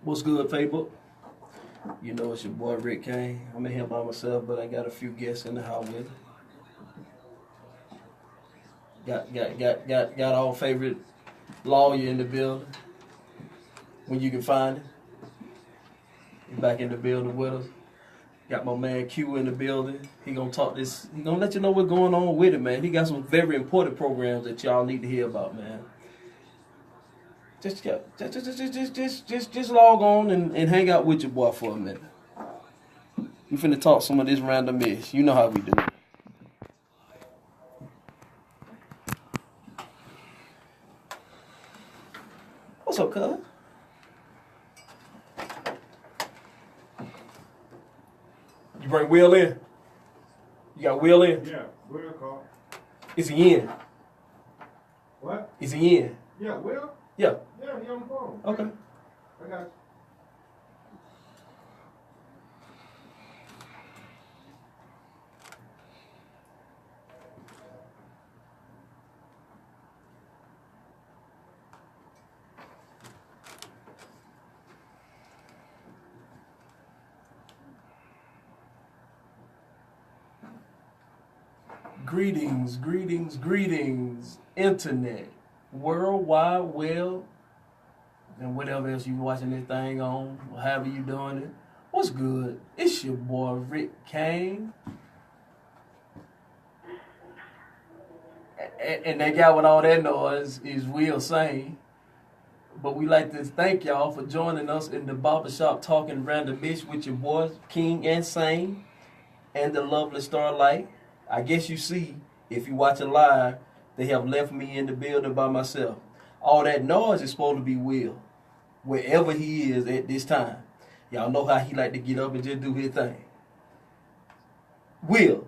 What's good, Facebook? You know it's your boy Rick Kane. I'm in here by myself, but I got a few guests in the house with me. Got our favorite lawyer in the building. When you can find him. He's back in the building with us. Got my man Q in the building. He gonna talk this. He gonna let you know what's going on with it, man. He got some very important programs that y'all need to hear about, man. Just log on and hang out with your boy for a minute. We finna talk some of this random ish. You know how we do. What's up, cuz? You bring Will in? You got Will in? Yeah, Will call. Is he in? What? Is he in? Yeah, Will? Yeah. Yeah, he on the phone. Okay. I got you. Greetings, internet, world wide web, and whatever else you watching this thing on, or however you doing it. What's good? It's your boy Rick Kane. And that guy with all that noise is Will Sane. But we like to thank y'all for joining us in the barbershop talking random bitch with your boys King and Sane and the lovely Starlight. I guess you see, if you watch it live, they have left me in the building by myself. All that noise is supposed to be Will, wherever he is at this time. Y'all know how he like to get up and just do his thing. Will,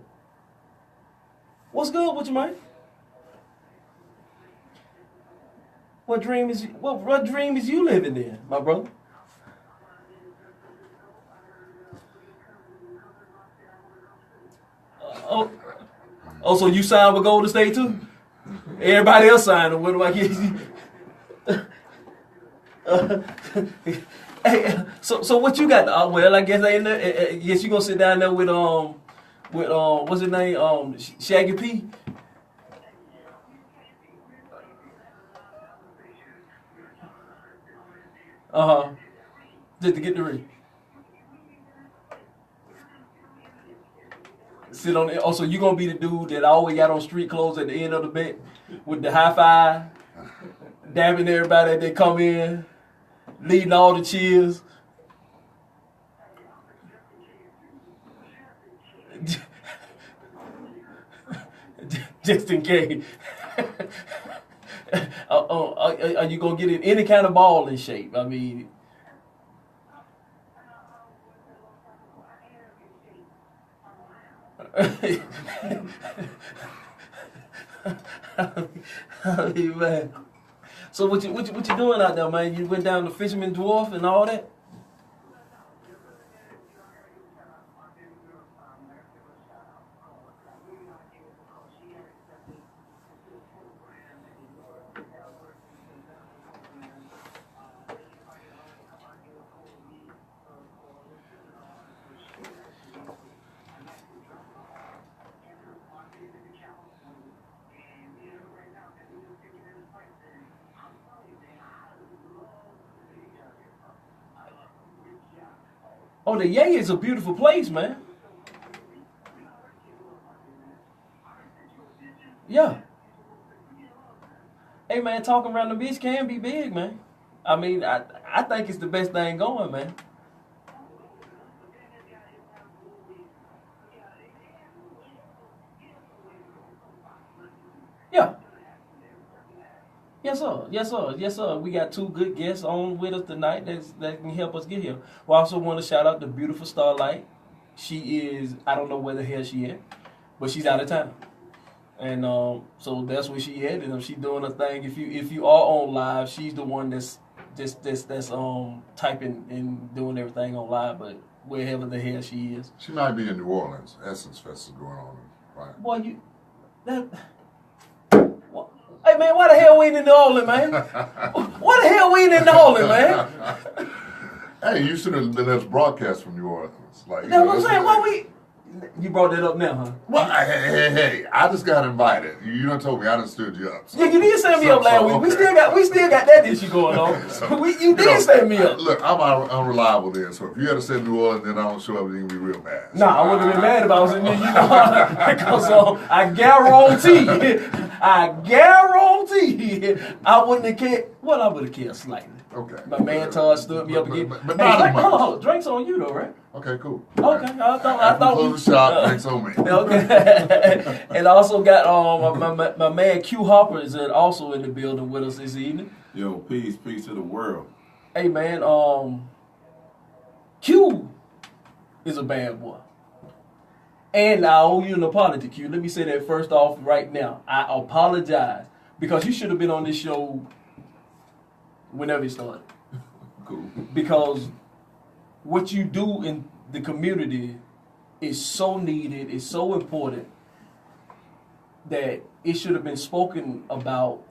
what's good with you, man? What dream is you living in, my brother? Oh, so you signed with Golden State too? Everybody else signed. What do I get you? Hey, so what you got? Well, I guess yes, you gonna sit down there with what's his name? Shaggy P. Just to get the ring. Sit on it. Oh, so you gonna be the dude that always got on street clothes at the end of the bed with the high five, dabbing everybody that they come in, leading all the cheers. Just in case. Are you gonna get in any kind of ball in shape? I mean. Man. So what you doing out there, man? You went down to Fisherman Dwarf and all that? Oh, the Yay is a beautiful place, man. Yeah. Hey, man, talking around the beach can be big, man. I mean, I think it's the best thing going, man. Yeah. Yes, sir. We got two good guests on with us tonight that can help us get here. We also want to shout out the beautiful Starlight. She is, I don't know where the hell she at, but she's out of town. And so that's where she at, and she doing her thing. If you are on live, she's the one that's typing and doing everything on live. But wherever the hell she is, She might be in New Orleans. Essence Fest is going on, right? boy, hey man, why the hell we ain't in New Orleans, man? Why the hell we ain't in New Orleans, man? Hey, you should have let us broadcast from New Orleans. Like, That's what I'm saying. Why you brought that up now, huh? Well, hey, I just got invited. You done told me I done stood you up. So. Yeah, you did stand me up last week. We still got that issue going on. So, you did stand me up. Look, I'm unreliable then, so if you had to say New Orleans, then I don't show up, then you can be real mad. Nah, I wouldn't have been mad if I was in there, because I guarantee, I wouldn't have cared. Well, I would have cared slightly. Okay. My man Todd stood me up again. But not as much. Hold on, drinks on you though, right? Okay, cool. Okay, I thought we close the shop. Thanks on me. Okay, and I also got my man Q Hopper is also in the building with us this evening. Yo, peace to the world. Hey man, Q is a bad boy, and I owe you an apology, Q. Let me say that first off right now. I apologize because you should have been on this show whenever it started. Cool. Because what you do in the community is so needed, it's so important that it should have been spoken about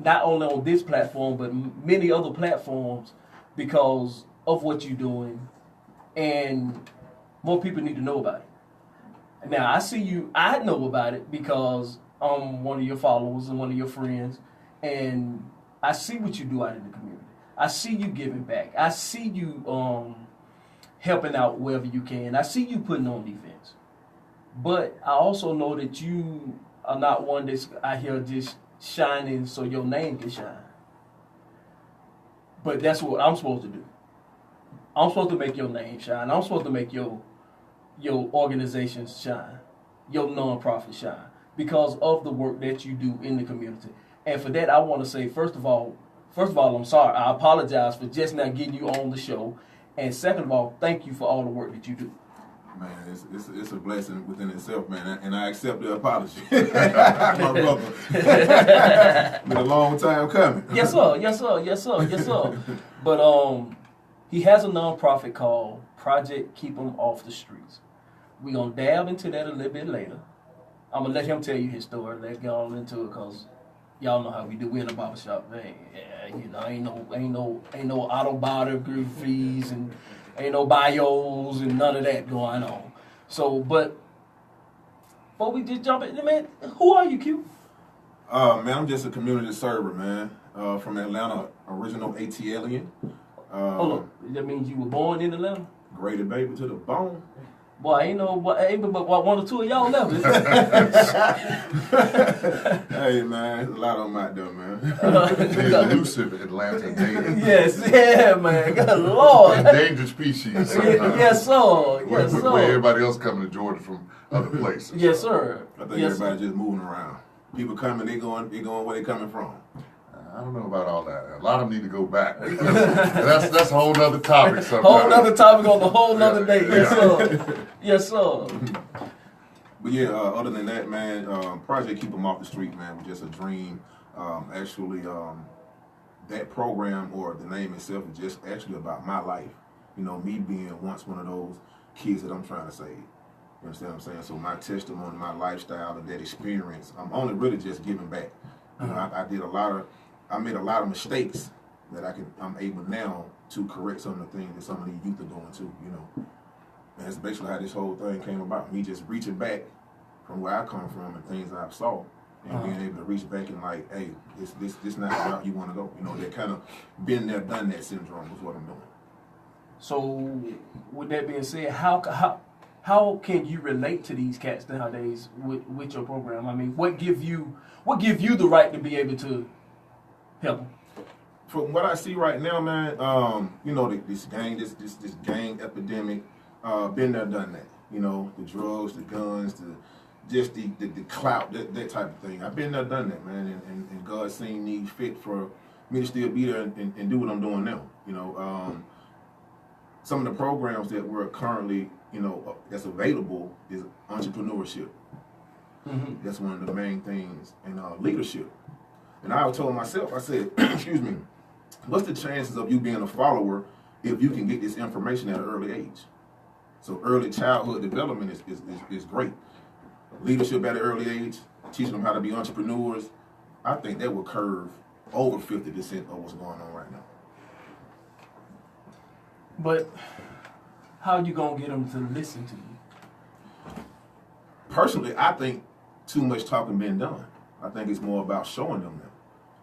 not only on this platform but many other platforms because of what you're doing, and more people need to know about it. Now I know about it because I'm one of your followers and one of your friends, and I see what you do out in the community. I see you giving back. I see you helping out wherever you can. I see you putting on events. But I also know that you are not one that's out here just shining so your name can shine. But that's what I'm supposed to do. I'm supposed to make your name shine. I'm supposed to make your organizations shine, your nonprofit shine, because of the work that you do in the community. And for that, I want to say, first of all, I'm sorry. I apologize for just not getting you on the show. And second of all, thank you for all the work that you do. Man, it's a blessing within itself, man, and I accept the apology. My brother. Been a long time coming. Yes, sir. But he has a nonprofit called Project Keep 'Em Off the Streets. We're going to dab into that a little bit later. I'm going to let him tell you his story. Let's get all into it because y'all know how we do. We're in a barbershop, man. Yeah, ain't no autobiographies and ain't no bios and none of that going on. So, but before we just jump in, man, who are you, Q? Man, I'm just a community server, man. From Atlanta, original ATLian. Hold on, that means you were born in Atlanta? Graded baby to the bone. Boy, ain't but one or two of y'all left. Hey, man, there's a lot of them out there, man. The elusive Atlanta native. Yes, yeah, man. Good Lord. Endangered species. Yes, sir. Yes, sir. Where everybody else coming to Georgia from other places. Yes, sir. I think everybody's just moving around. People coming, they going where they coming from. I don't know about all that. A lot of them need to go back. That's a whole nother topic. Sometimes. Whole nother topic on the whole nother day. Yes, sir. Yes, sir. But yeah, other than that, man, Project Keep 'Em Off the Street, man, was just a dream. Actually, that program or the name itself is just actually about my life. You know, me being once one of those kids that I'm trying to save. You understand what I'm saying? So my testimony, my lifestyle, and that experience, I'm only really just giving back. You know, I made a lot of mistakes that I'm able now to correct some of the things that some of these youth are doing too, you know. And that's basically how this whole thing came about. Me just reaching back from where I come from and things I saw and being able to reach back and like, hey, this not the route you want to go. You know, that kind of been there, done that syndrome is what I'm doing. So with that being said, how can you relate to these cats nowadays with your program? I mean, what give you the right to be able to help them? From what I see right now, man, you know, this gang epidemic, been there, done that. You know, the drugs, the guns, the clout, that type of thing. I've been there, done that, man, and God seen me fit for me to still be there and do what I'm doing now. You know, some of the programs that we're currently, you know, that's available is entrepreneurship. Mm-hmm. That's one of the main things, and leadership. And I told myself, I said, excuse me, what's the chances of you being a follower if you can get this information at an early age? So early childhood development is great. Leadership at an early age, teaching them how to be entrepreneurs, I think that will curve over 50% of what's going on right now. But how you gonna get them to listen to you? Personally, I think too much talking been done. I think it's more about showing them that.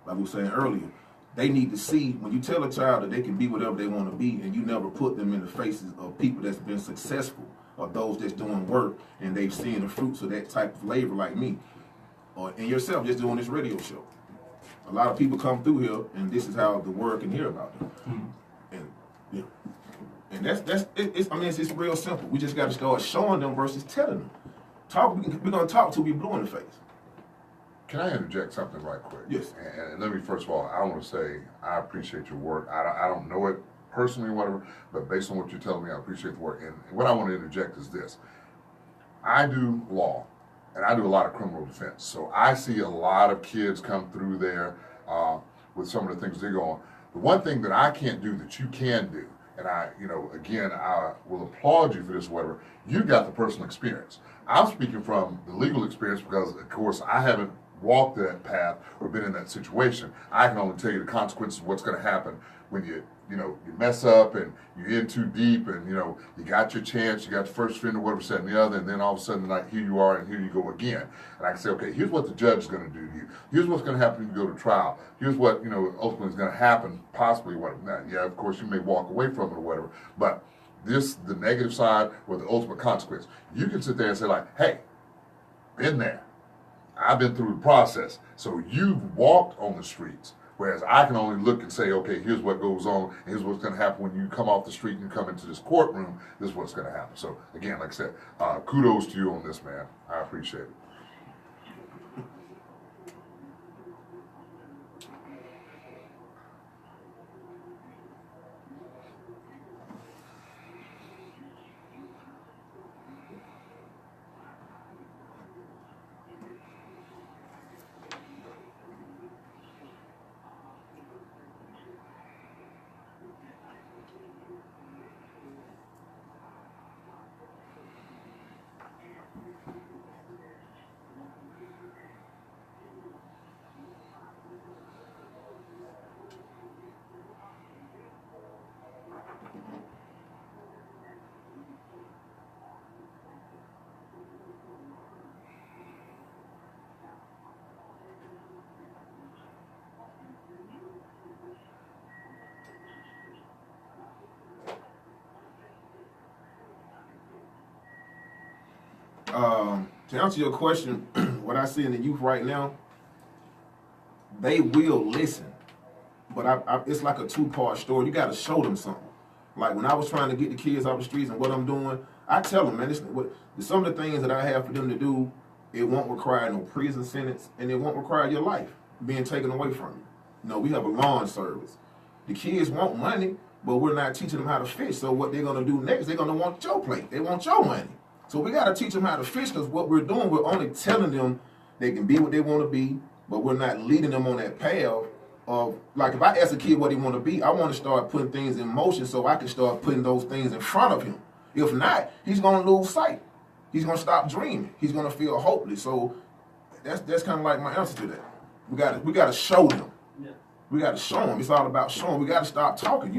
Like we were saying earlier, they need to see, when you tell a child that they can be whatever they want to be, and you never put them in the faces of people that's been successful, or those that's doing work, and they've seen the fruits of that type of labor like me, or and yourself just doing this radio show. A lot of people come through here, and this is how the world can hear about them. And yeah, and it's real simple. We just got to start showing them versus telling them. We're gonna talk till we blue in the face. Can I interject something right quick? Yes. And let me, first of all, I want to say I appreciate your work. I don't know it personally or whatever, but based on what you're telling me, I appreciate the work. And what I want to interject is this. I do law, and I do a lot of criminal defense. So I see a lot of kids come through there with some of the things they go on. The one thing that I can't do that you can do, and I will applaud you for this or whatever, you got the personal experience. I'm speaking from the legal experience because, of course, I haven't walked that path or been in that situation. I can only tell you the consequences of what's going to happen when you mess up and you're in too deep and, you got your chance, you got the first offender, whatever, said and the other, and then all of a sudden, like, here you are and here you go again. And I can say, okay, here's what the judge is going to do to you. Here's what's going to happen when you go to trial. Here's what, ultimately is going to happen, possibly. Yeah, of course, you may walk away from it or whatever, but the negative side or the ultimate consequence. You can sit there and say, like, hey, been there. I've been through the process. So you've walked on the streets. Whereas I can only look and say, okay, here's what goes on. Here's what's going to happen when you come off the street and you come into this courtroom. This is what's going to happen. So again, like I said, kudos to you on this, man. I appreciate it. To answer your question, what I see in the youth right now, they will listen, but it's like a two-part story. You got to show them something. Like when I was trying to get the kids off the streets and what I'm doing, I tell them, man, some of the things that I have for them to do, it won't require no prison sentence, and it won't require your life being taken away from you. We have a lawn service. The kids want money, but we're not teaching them how to fish. So what they're going to do next, they're going to want your plate. They want your money. So we got to teach them how to fish, because what we're doing, we're only telling them they can be what they want to be, but we're not leading them on that path of, like, if I ask a kid what he want to be, I want to start putting things in motion so I can start putting those things in front of him. If not, he's going to lose sight. He's going to stop dreaming. He's going to feel hopeless. So that's kind of like my answer to that. We got to show them. Yeah. We got to show them. It's all about showing. We got to stop talking.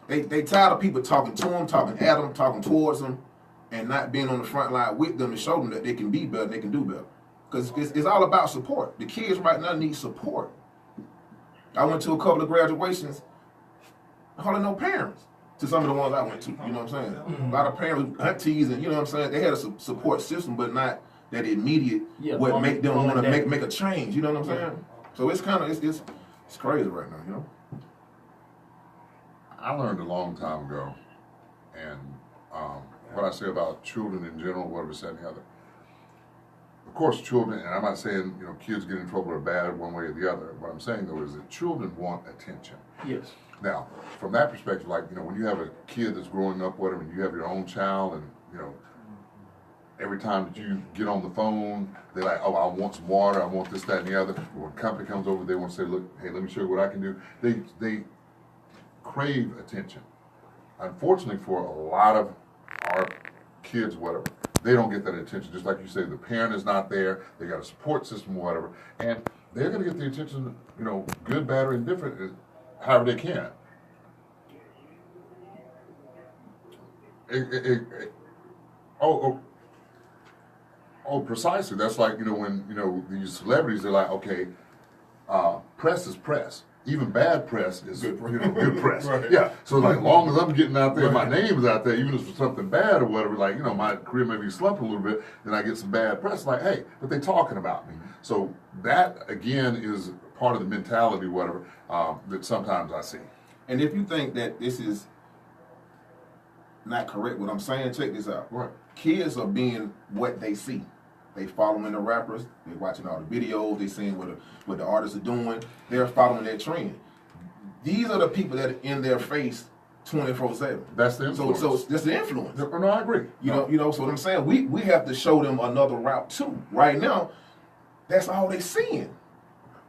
They tired of people talking to them, talking at them, talking towards them, and not being on the front line with them to show them that they can be better, they can do better. Because it's all about support. The kids right now need support. I went to a couple of graduations, hardly no parents to some of the ones I went to. You know what I'm saying? Mm-hmm. A lot of parents, aunties, and you know what I'm saying? They had a support system, but not that immediate what make them want to make a change. You know what I'm saying? So it's kind of, it's crazy right now, I learned a long time ago, and what I say about children in general, whatever said and the other. Of course, children, and I'm not saying kids get in trouble or bad one way or the other. What I'm saying though is that children want attention. Yes. Now, from that perspective, like when you have a kid that's growing up, whatever, and you have your own child, and every time that you get on the phone, they're like, oh, I want some water, I want this, that, and the other. When a company comes over, they want to say, look, hey, let me show you what I can do. They crave attention. Unfortunately, for a lot of our kids, whatever, they don't get that attention. Just like you say, the parent is not there, they got a support system or whatever, and they're going to get the attention, good, bad, or indifferent, however they can. oh, precisely. That's like, when, these celebrities, they're like, okay, press is press. Even bad press is good press. Right. Yeah. So like, long as I'm getting out there, my name is out there, even if it's something bad or whatever, like, my career may be slumping a little bit, then I get some bad press, like, hey, but they talking about me. So that, again, is part of the mentality, whatever, that sometimes I see. And if you think that this is not correct, what I'm saying, check this out. Right. Kids are being what they see. They following the rappers. They watching all the videos. They seeing what the artists are doing. They're following their trend. These are the people that are in their face 24/7. That's the influence. So that's the influence. No, I agree. You know. So what I'm saying, we have to show them another route too. Right now, that's all they seeing.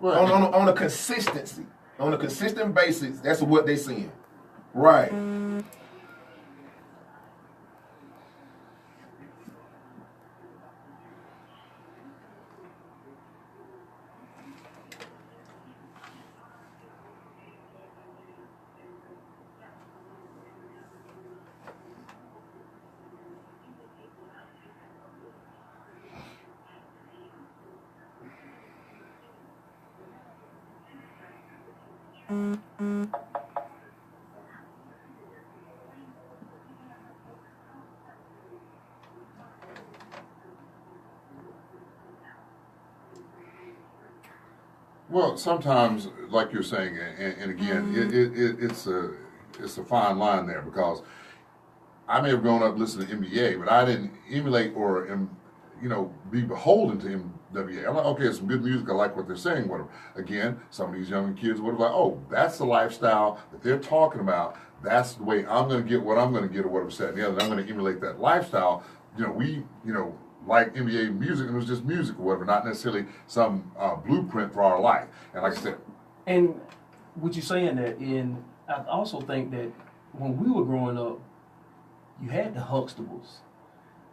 Well, On a consistency, on a consistent basis, that's what they seeing. Right. Well, sometimes, like you're saying, and again, it's a fine line there, because I may have grown up listening to NBA, but I didn't emulate or be beholden to MWA. I'm like, okay, it's some good music. I like what they're saying. Whatever. Again, some of these young kids would have like, oh, that's the lifestyle that they're talking about. That's the way I'm going to get what I'm going to get, or whatever said. And the other, I'm going to emulate that lifestyle. We like NBA music, and it was just music or whatever, not necessarily some blueprint for our life. And like I said, And what you're saying that, and I also think that when we were growing up, you had the Huxtables.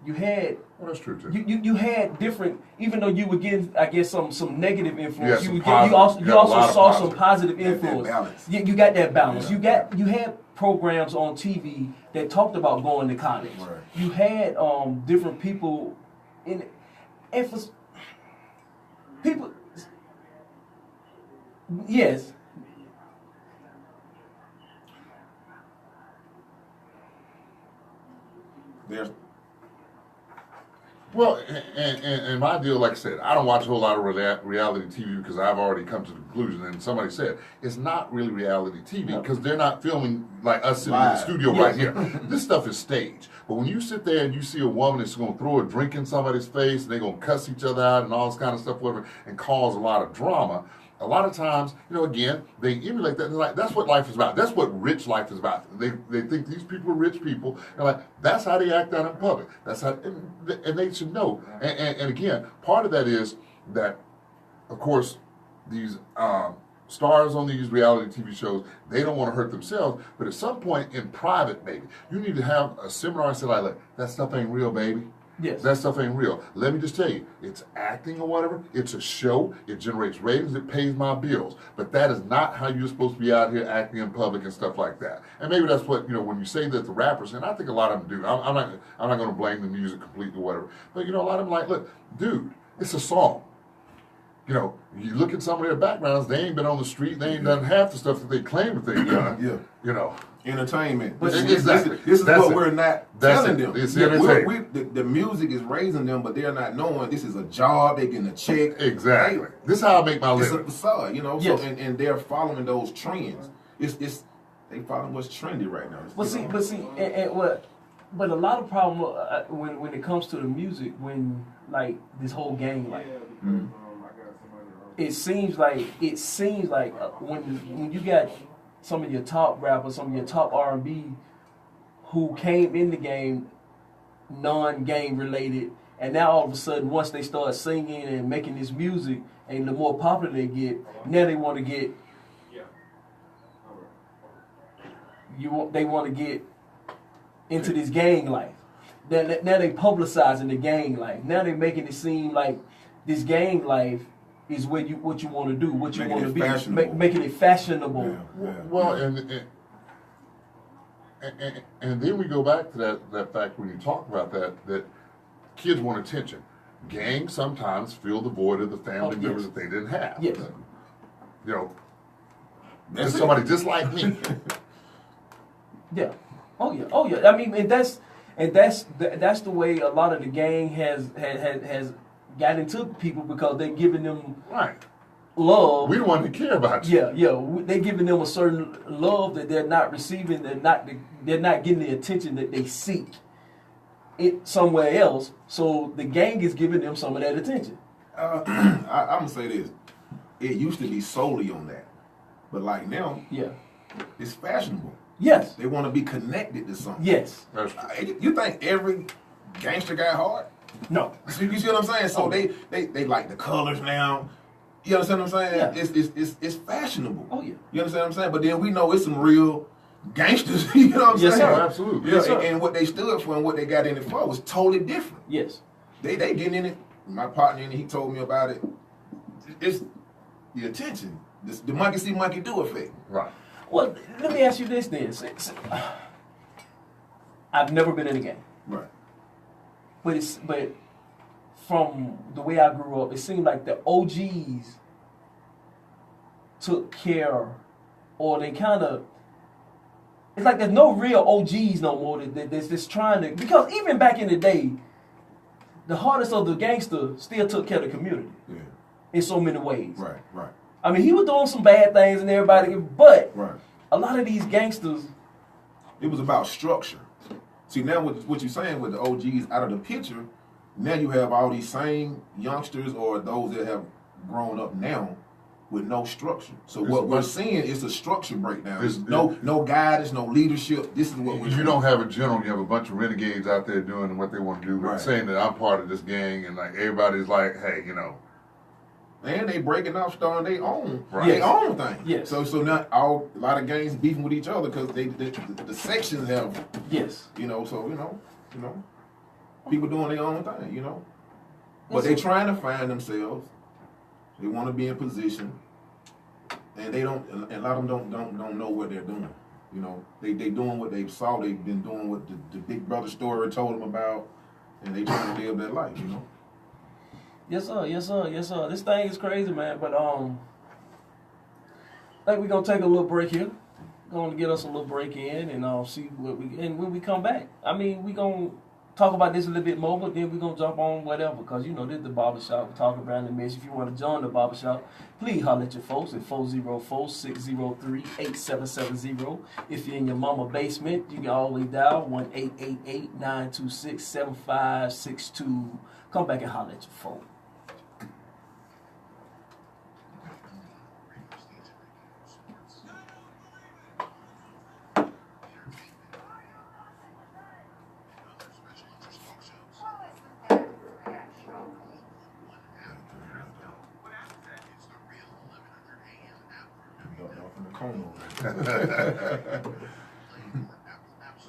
You had well, that's true too. you had different, even though you were getting, I guess, some negative influence. Yeah, You some also saw positive. some positive You had that influence. balance. You got that balance. Yeah. You had programs on TV that talked about going to college. Right. You had different people in, and for people, yes. There's Well, and my deal, like I said, I don't watch a whole lot of reality TV because I've already come to the conclusion, and somebody said, it's not really reality TV because they're not filming like us sitting in the Live. studio right here. This stuff is staged. But when you sit there and you see a woman that's going to throw a drink in somebody's face, and they're going to cuss each other out and all this kind of stuff, whatever, and cause a lot of drama, a lot of times, again, they emulate that. They're like, that's what life is about. That's what rich life is about. They think these people are rich people. They're like, that's how they act out in public. That's how, and they should know. And again, part of that is that, of course, these stars on these reality TV shows, they don't want to hurt themselves. But at some point in private, maybe, you need to have a seminar and say, like, look, that stuff ain't real, baby. Yes. That stuff ain't real. Let me just tell you, it's acting or whatever. It's a show. It generates ratings. It pays my bills. But that is not how you're supposed to be out here acting in public and stuff like that. And maybe that's what, when you say that the rappers, and I think a lot of them do. I'm not going to blame the music completely or whatever. But, a lot of them like, look, dude, it's a song. You look at some of their backgrounds, they ain't been on the street. They ain't done half the stuff that they claim that they've done. Yeah. Entertainment. But This is what we're not telling them. It's Yeah, entertainment. the music is raising them, but they're not knowing this is a job. They're getting a check. Exactly. This is how I make my It's a living. facade, Yes. So and they're following those trends. It's they following what's trendy right now. But a lot of problem when it comes to the music, when like this whole gang, like it seems like when you got some of your top rappers, some of your top R&B who came in the game non-gang related, and now all of a sudden once they start singing and making this music, and the more popular they get, now they want to get into this gang life. Now they publicizing the gang life. Now they making it seem like this gang life is what you want to do, what you Making want to it be, fashionable. making it fashionable. Yeah. Well, And then we go back to that fact when you talk about that kids want attention. Gangs sometimes fill the void of the family members that they didn't have. Yes. You know, That's there's it. somebody just like me. Yeah. Oh yeah. Oh yeah. I mean, and that's the way a lot of the gang has got into people because they're giving them Right. love. We the one that care about you. They're giving them a certain love that they're not receiving. They're not getting the attention that they seek it somewhere else. So the gang is giving them some of that attention. I'm gonna say this. It used to be solely on that, but like now, Yeah. it's fashionable. Yes. They want to be connected to something. Yes. That's true. You think every gangster got hard? No. You see what I'm saying? So Oh. they like the colors now. You understand what I'm saying? Yeah. It's fashionable. Oh yeah. You understand what I'm saying? But then we know it's some real gangsters. You know what I'm Yes, saying? sir. Absolutely. Yeah, Yes, sir. and what they stood for and what they got in it for was totally different. Yes. They getting in it. My partner in it, he told me about it. It's the attention. The monkey see, monkey do effect. Right. Well, let me ask you this then. I've never been in a gang, Right. but from the way I grew up, it seemed like the OGs took care, or they kind of. It's like there's no real OGs no more. That's just trying to, because even back in the day, the hardest of the gangster still took care of the community Yeah. in so many ways. Right. Right. I mean, he was doing some bad things and everybody, but Right. a lot of these gangsters. It was about structure. See, now what you're saying with the OGs out of the picture, now you have all these same youngsters or those that have grown up now with no structure. So It's what we're about- seeing is a structure breakdown. It's- There's no guidance, no leadership. This is what we're You don't have a general, you have a bunch of renegades out there doing what they want to do, but Right. saying that I'm part of this gang and like everybody's like, hey, you know, And they breaking off, starting their own, Right. their own thing. Yes. So now a lot of gangs beefing with each other because the sections have, Yes. people doing their own thing, But Yes, they sir. trying to find themselves. They want to be in position, and they don't. And a lot of them don't know what they're doing. They doing what they saw. They've been doing what the Big Brother story told them about, and they trying to live that life. Yes, sir. Yes, sir. Yes, sir. This thing is crazy, man. But I think we're gonna take a little break here. Gonna get us a little break in and see what and when we come back. I mean, we gonna talk about this a little bit more, but then we're gonna jump on whatever, because this is the barbershop. We're talking around the mess. If you want to join the barbershop, please holler at your folks at 404-603-8770. If you're in your mama basement, you can always dial 1-888-926-7562. Come back and holler at your folks.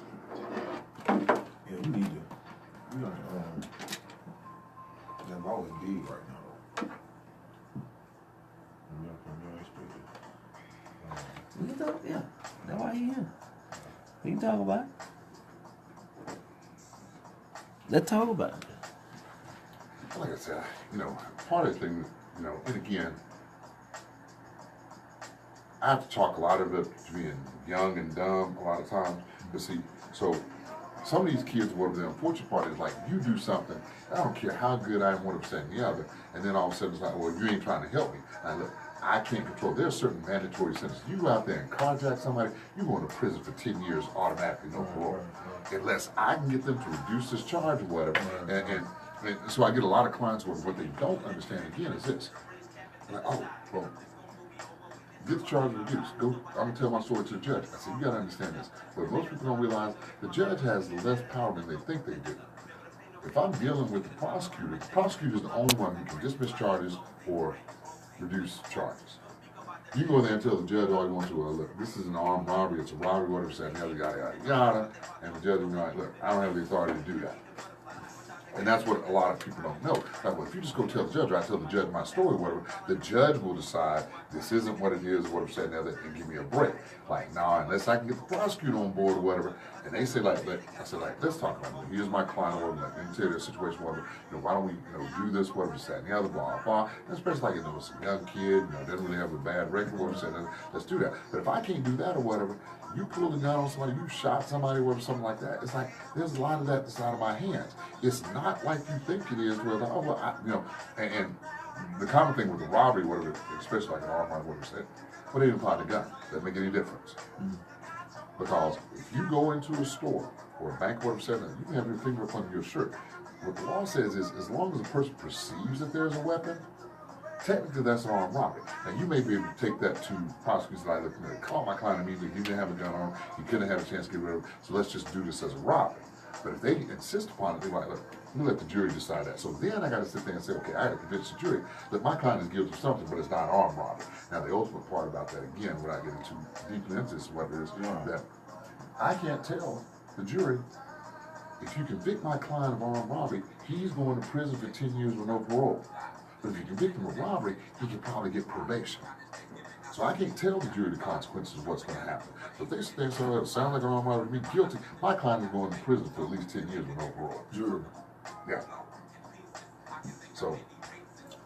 Yeah, we need to. That ball is big right now, though. From your perspective. We can talk, yeah. That's why he here. We can talk about it. Let's talk about it. like I said, part of the thing, and again, I have to talk a lot of it to being young and dumb a lot of times. But see, so some of these kids, whatever the unfortunate part is, like, you do something, I don't care how good I am, what I'm saying, the other, and then all of a sudden it's like, well, you ain't trying to help me. And look, I can't control. There's certain mandatory sentences. You go out there and carjack somebody, you're going to prison for 10 years automatically, no parole. Unless I can get them to reduce this charge or whatever. And so I get a lot of clients where what they don't understand, again, is this. Like, oh, well, get the charge reduced. Go, I'm going to tell my story to the judge. I said, you got to understand this. But most people don't realize the judge has less power than they think they do. If I'm dealing with the prosecutor is the only one who can dismiss charges or reduce charges. You go there and tell the judge all you want to, well, look, this is an armed robbery, it's a robbery, whatever, said, yada, yada, yada, yada, and the judge will be like, look, I don't have the authority to do that. And that's what a lot of people don't know. Like, well, if you just go tell the judge, or I tell the judge my story, whatever, the judge will decide this isn't what it is, or whatever, said and the other, and give me a break. Like, nah, unless I can get the prosecutor on board or whatever. And they say, like, I said, like, let's talk about it. Here's my client, or whatever, like, let me tell you the situation, whatever. Why don't we, do this, whatever, said and the other, blah, blah. And especially like, it's a young kid, doesn't really have a bad record, whatever, said, let's do that. But if I can't do that or whatever, you pull the gun on somebody, you shot somebody, or something like that. It's like, there's a lot of that that's out of my hands. It's not like you think it is, where, like, oh, well, and the common thing with the robbery, whatever, especially like an armed robbery, whatever said, well, they didn't apply the gun. Doesn't make any difference. Because if you go into a store or a bank, whatever said, you can have your finger up under your shirt. What the law says is, as long as a person perceives that there's a weapon, technically that's an armed robbery. Now, you may be able to take that to prosecutors like, look, call my client immediately, he didn't have a gun on him, he couldn't have a chance to get rid of it, so let's just do this as a robbery. But if they insist upon it, they're like, look, we let the jury decide that. So then I got to sit there and say, okay, I got to convince the jury that my client is guilty of something, but it's not armed robbery. Now, the ultimate part about that, again, without getting too deeply into this, what it is, that I can't tell the jury, if you convict my client of armed robbery, he's going to prison for 10 years with no parole. But if you convict him of robbery, he could probably get probation. So I can't tell the jury the consequences of what's going to happen. So if they say, it sounds like an armed robbery to me, guilty, my client is going to prison for at least 10 years with no parole. Jury. Yeah. So,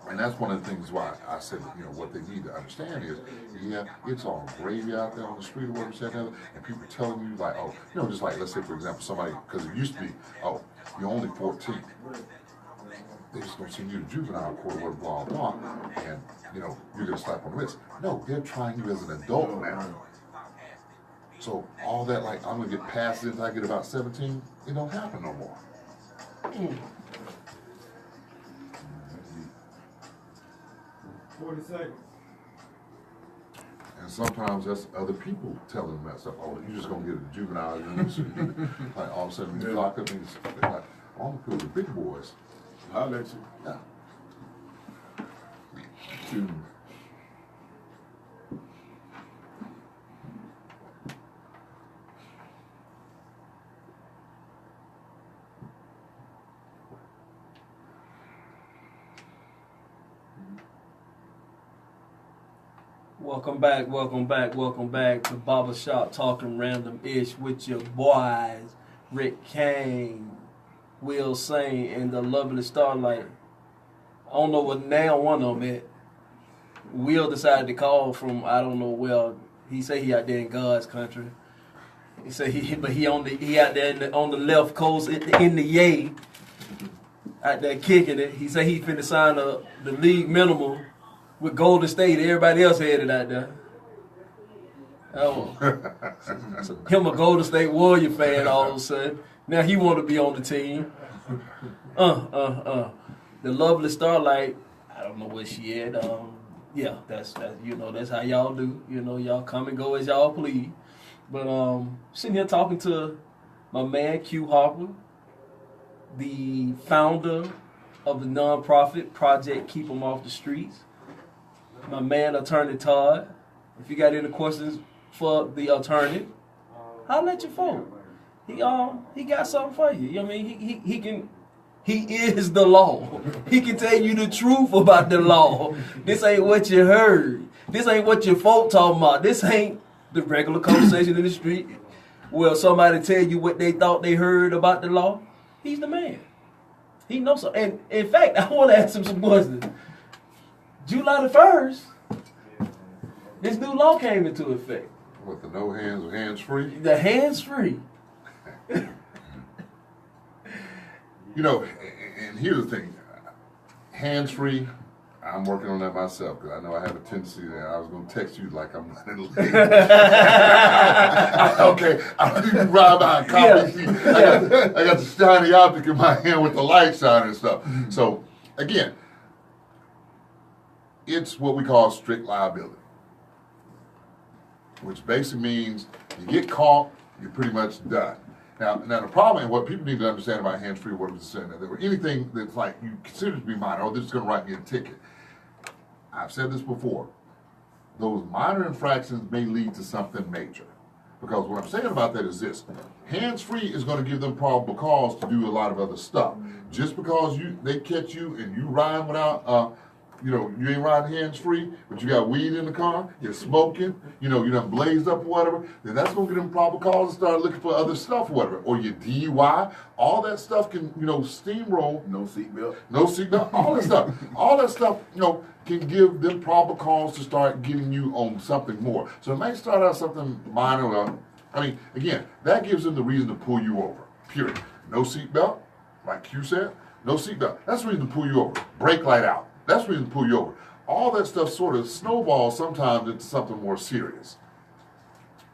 and that's one of the things why I said, what they need to understand is, yeah, it's all gravy out there on the street or whatever, said and people telling you like, oh, just like, let's say for example, somebody, because it used to be, oh, you're only 14. They just don't send you to juvenile court or blah, blah, and, you're going to slap on the wrist. No, they're trying you as an adult now. So all that, like, I'm going to get past it until I get about 17, it don't happen no more. 40 seconds. And sometimes that's other people telling them that stuff. Oh, you're just going to get a juvenile. Like all of a sudden, you lock up and they're like, all the big boys. I'll let you. Yeah. Welcome back to Barbershop Talking Random-ish with your boys, Rick Kane, Will Sain, and the lovely Starlight. I don't know what now one of them at. Will decided to call from, I don't know, well, he say he out there in God's country. He say he out there on the left coast in the yay, out there kicking it. He say he finna sign the league minimum with Golden State. Everybody else headed out there. Oh, him a Golden State Warrior fan all of a sudden. Now he want to be on the team. The lovely Starlight, I don't know where she at. Yeah, that's that's how y'all do. Y'all come and go as y'all please. But sitting here talking to my man Q Harper, the founder of the nonprofit Project Keep 'Em Off the Streets. My man Attorney Todd. If you got any questions for the attorney, holla at your phone. He got something for you. I mean, he is the law. He can tell you the truth about the law. This ain't what you heard. This ain't what your folk talking about. This ain't the regular conversation in the street. Well, somebody tell you what they thought they heard about the law. He's the man. He knows so. And in fact, I want to ask him some questions. July the 1st, this new law came into effect. With the no hands or hands free? The hands free. And here's the thing. Hands free, I'm working on that myself because I know I have a tendency that I was going to text you like I'm running late. Okay, I don't even ride by a copy. Yeah. I got the shiny object in my hand with the light shining and stuff. Mm-hmm. So, again, it's what we call strict liability, which basically means you get caught, you're pretty much done. Now the problem, and what people need to understand about hands-free, what was saying, that anything that's like you consider to be minor, this is going to write me a ticket. I've said this before. Those minor infractions may lead to something major. Because what I'm saying about that is this: hands-free is going to give them probable cause to do a lot of other stuff. Just because they catch you and you ride without, you ain't riding hands-free, but you got weed in the car, you're smoking, you done blazed up or whatever, then that's going to give them probable cause to start looking for other stuff or whatever. Or your DUI, all that stuff can, steamroll. No seatbelt. No seatbelt, all that stuff. All that stuff, can give them probable cause to start getting you on something more. So it may start out something minor. Again, that gives them the reason to pull you over, period. No seatbelt, like Q said, no seatbelt. That's the reason to pull you over. Brake light out. That's the reason to pull you over. All that stuff sort of snowballs sometimes into something more serious.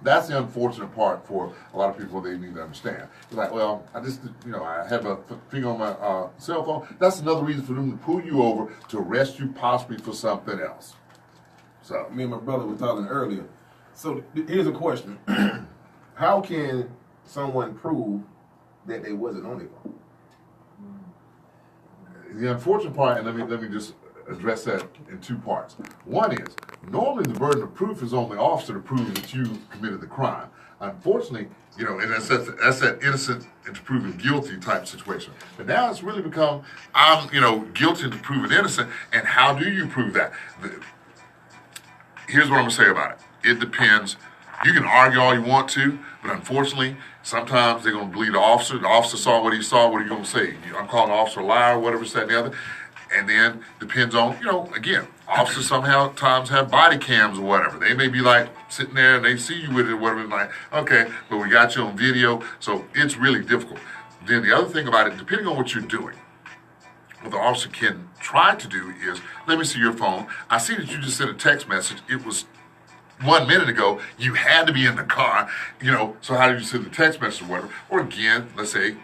That's the unfortunate part for a lot of people they need to understand. It's like, well, I have a thing on my cell phone. That's another reason for them to pull you over, to arrest you possibly for something else. So, Me and my brother were talking earlier. So here's a question. How can someone prove that they wasn't on their phone? the unfortunate part, and let me just address that in two parts. One is, normally the burden of proof is on the officer to prove that you committed the crime. Unfortunately, and that's that innocent into proven guilty type situation. But now it's really become, I'm, guilty into proven innocent, and how do you prove that? Here's what I'm gonna say about it. It depends. You can argue all you want to, but unfortunately, sometimes they're gonna believe the officer. The officer saw what he saw. What are you gonna say? I'm calling the officer a liar, whatever, this, that, and the other. And then depends on, again, officers sometimes have body cams or whatever. They may be like sitting there and they see you with it or whatever, and like, okay, but we got you on video. So it's really difficult. Then the other thing about it, depending on what you're doing, what the officer can try to do is, let me see your phone. I see that you just sent a text message. It was 1 minute ago. You had to be in the car, so how did you send the text message or whatever? Or again, let's say,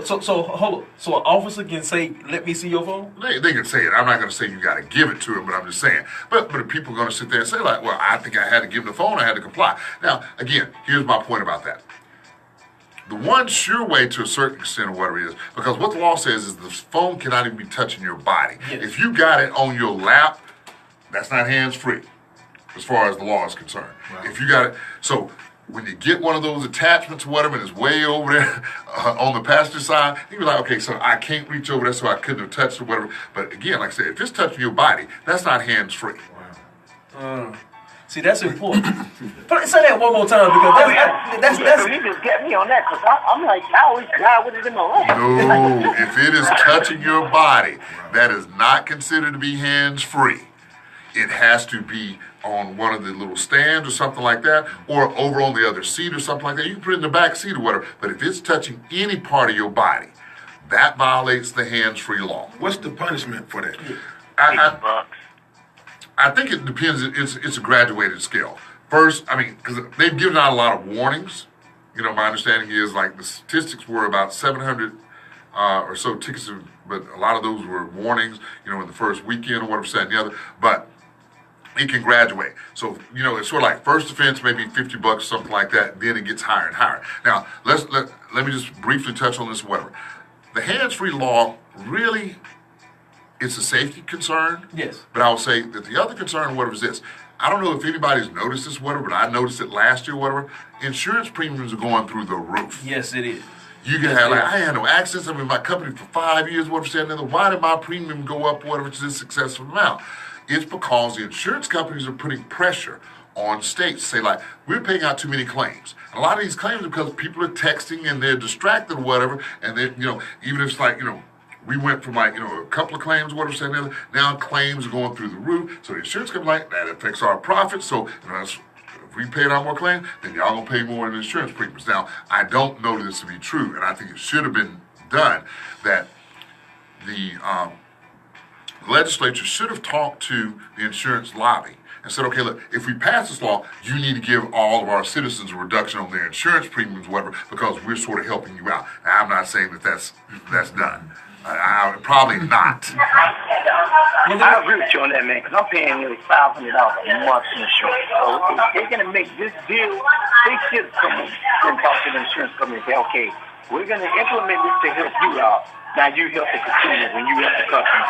So hold on. So an officer can say, "Let me see your phone." They can say it. I'm not going to say you got to give it to him, but I'm just saying. But if people are going to sit there and say like, "Well, I think I had to give him the phone. I had to comply." Now, again, here's my point about that. The one sure way to a certain extent or whatever it is, because what the law says is the phone cannot even be touching your body. Yes. If you got it on your lap, that's not hands-free as far as the law is concerned. Right. If you got it, so when you get one of those attachments or whatever and it's way over there on the passenger side, you be like, okay, so I can't reach over there, so I couldn't have touched it or whatever. But again, like I said, if it's touching your body, that's not hands-free. See, that's important. But say that one more time, because that's So you just get me on that, because I'm like, I always drive with it in my lap. No, if it is touching your body, that is not considered to be hands-free. It has to be on one of the little stands or something like that, or over on the other seat or something like that. You can put it in the back seat or whatever. But if it's touching any part of your body, that violates the hands-free law. What's the punishment for that? I think it depends. It's a graduated scale. First, because they've given out a lot of warnings. My understanding is like the statistics were about 700 or so tickets, but a lot of those were warnings, in the first weekend or whatever, that and the other. But it can graduate. So, it's sort of like first offense, maybe $50, something like that. Then it gets higher and higher. Now, let me just briefly touch on this, whatever. The hands-free law, really, it's a safety concern. Yes. But I will say that the other concern, whatever, is this. I don't know if anybody's noticed this, whatever, but I noticed it last year, whatever. Insurance premiums are going through the roof. yes, it is. You can have, I had no accidents. I've been in my company for 5 years, whatever, said another. Why did my premium go up, whatever, to this successful amount? It's because the insurance companies are putting pressure on states to say, like, we're paying out too many claims. And a lot of these claims are because people are texting and they're distracted or whatever, and they, even if it's like, we went from like, a couple of claims, whatever, said another, now claims are going through the roof. So the insurance company like, that affects our profits. So, if we paid out more claims, then y'all gonna pay more in insurance premiums. Now, I don't know this to be true, and I think it should have been done that the legislature should have talked to the insurance lobby and said, okay, look, if we pass this law, you need to give all of our citizens a reduction on their insurance premiums, whatever, because we're sort of helping you out. Now, I'm not saying that that's done. Probably not. I agree with you on that, man, because I'm paying nearly $500 a month in insurance. So if they're going to make this deal, they should come and talk to the insurance company and say, okay, we're going to implement this to help you out. Now you help the consumers and you help the customers.